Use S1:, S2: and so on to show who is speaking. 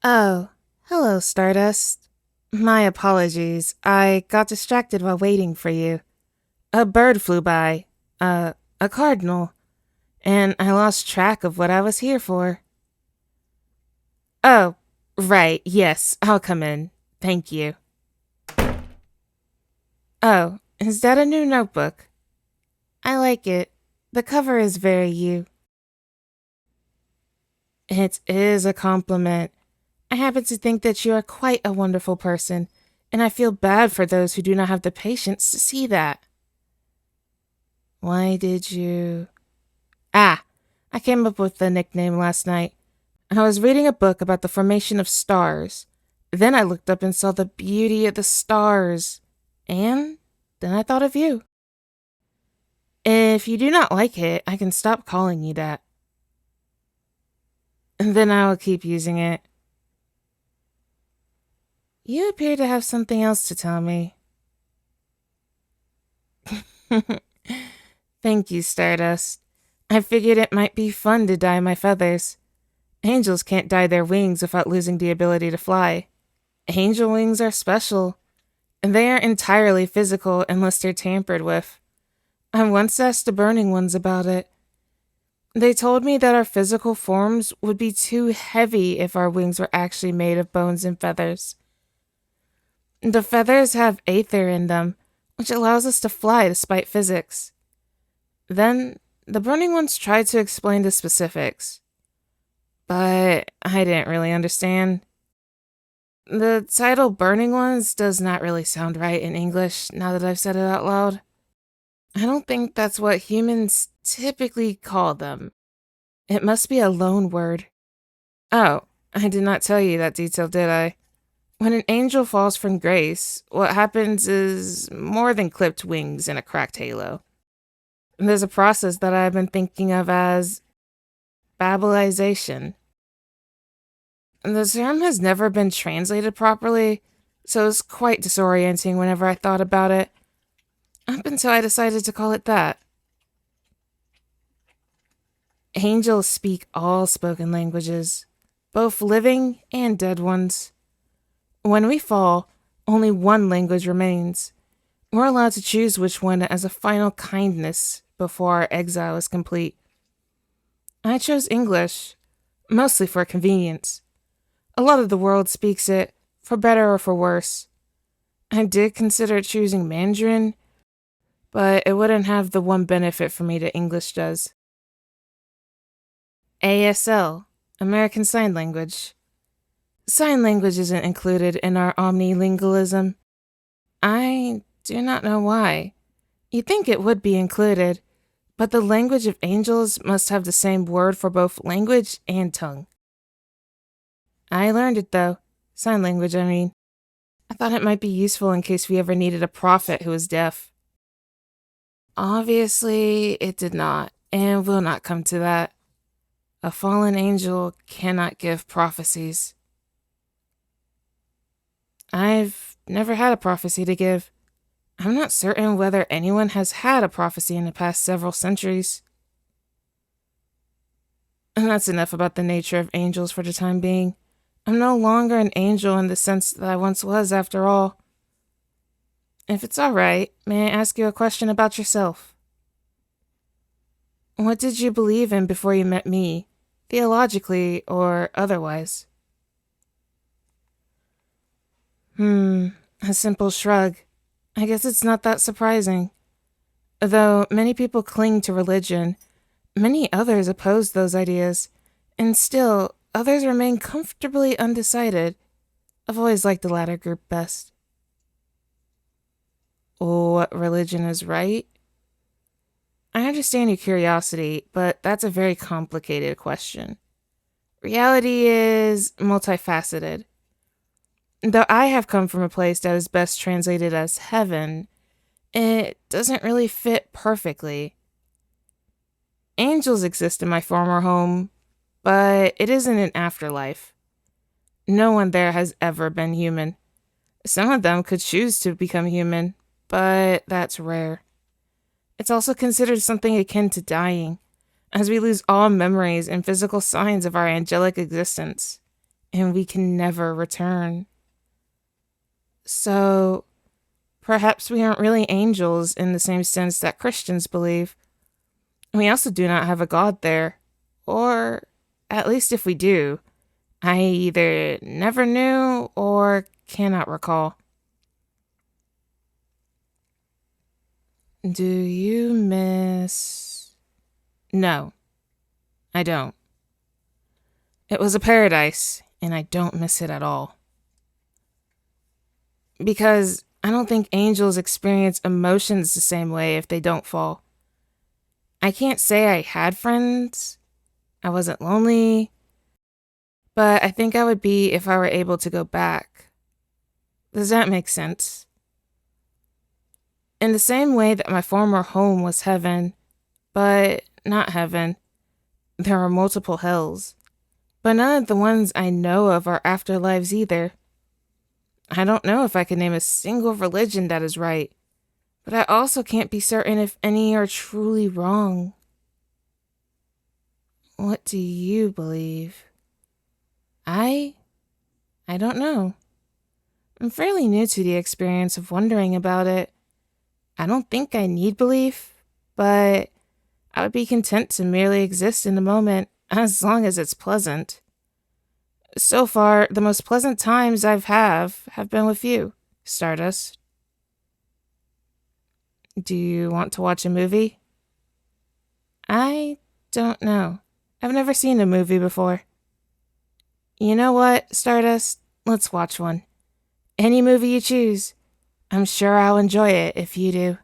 S1: Oh, hello, Stardust. My apologies. I got distracted while waiting for you. A bird flew by. A cardinal. And I lost track of what I was here for. Oh, right, yes, I'll come in. Thank you. Oh, is that a new notebook? I like it. The cover is very you. It is a compliment. I happen to think that you are quite a wonderful person, and I feel bad for those who do not have the patience to see that. Why did you... I came up with the nickname last night. I was reading a book about the formation of stars. Then I looked up and saw the beauty of the stars. And then I thought of you. If you do not like it, I can stop calling you that. And then I will keep using it. You appear to have something else to tell me. Thank you, Stardust. I figured it might be fun to dye my feathers. Angels can't dye their wings without losing the ability to fly. Angel wings are special, and they are entirely physical unless they're tampered with. I once asked the burning ones about it. They told me that our physical forms would be too heavy if our wings were actually made of bones and feathers. The feathers have aether in them, which allows us to fly despite physics. Then, the burning ones tried to explain the specifics, but I didn't really understand. The title Burning Ones does not really sound right in English now that I've said it out loud. I don't think that's what humans typically call them. It must be a loan word. Oh, I did not tell you that detail, did I? When an angel falls from grace, what happens is more than clipped wings and a cracked halo. There's a process that I've been thinking of as babelization. The term has never been translated properly, so it's quite disorienting whenever I thought about it, up until I decided to call it that. Angels speak all spoken languages, both living and dead ones. When we fall, only one language remains. We're allowed to choose which one as a final kindness before our exile is complete. I chose English, mostly for convenience. A lot of the world speaks it, for better or for worse. I did consider choosing Mandarin, but it wouldn't have the one benefit for me that English does. ASL, American Sign Language. Sign language isn't included in our omnilingualism. I do not know why. You'd think it would be included, but the language of angels must have the same word for both language and tongue. I learned it though. Sign language, I mean. I thought it might be useful in case we ever needed a prophet who was deaf. Obviously, it did not, and will not come to that. A fallen angel cannot give prophecies. I've never had a prophecy to give. I'm not certain whether anyone has had a prophecy in the past several centuries. And that's enough about the nature of angels for the time being. I'm no longer an angel in the sense that I once was, after all. If it's alright, may I ask you a question about yourself? What did you believe in before you met me, theologically or otherwise? A simple shrug. I guess it's not that surprising. Though many people cling to religion, many others oppose those ideas, and still others remain comfortably undecided. I've always liked the latter group best. What religion is right? I understand your curiosity, but that's a very complicated question. Reality is multifaceted. Though I have come from a place that is best translated as heaven, it doesn't really fit perfectly. Angels exist in my former home, but it isn't an afterlife. No one there has ever been human. Some of them could choose to become human, but that's rare. It's also considered something akin to dying, as we lose all memories and physical signs of our angelic existence. and we can never return. So perhaps we aren't really angels in the same sense that Christians believe. We also do not have a God there. Or at least if we do, I either never knew or cannot recall. Do you miss... No, I don't. It was a paradise, and I don't miss it at all. Because I don't think angels experience emotions the same way if they don't fall. I can't say I had friends. I wasn't lonely. But I think I would be if I were able to go back. Does that make sense? In the same way that my former home was heaven, but not heaven. There are multiple hells. But none of the ones I know of are afterlives either. I don't know if I can name a single religion that is right, but I also can't be certain if any are truly wrong. What do you believe? I don't know. I'm fairly new to the experience of wondering about it. I don't think I need belief, but I would be content to merely exist in the moment as long as it's pleasant. So far, the most pleasant times have been with you, Stardust. Do you want to watch a movie? I don't know. I've never seen a movie before. You know what, Stardust? Let's watch one. Any movie you choose. I'm sure I'll enjoy it if you do.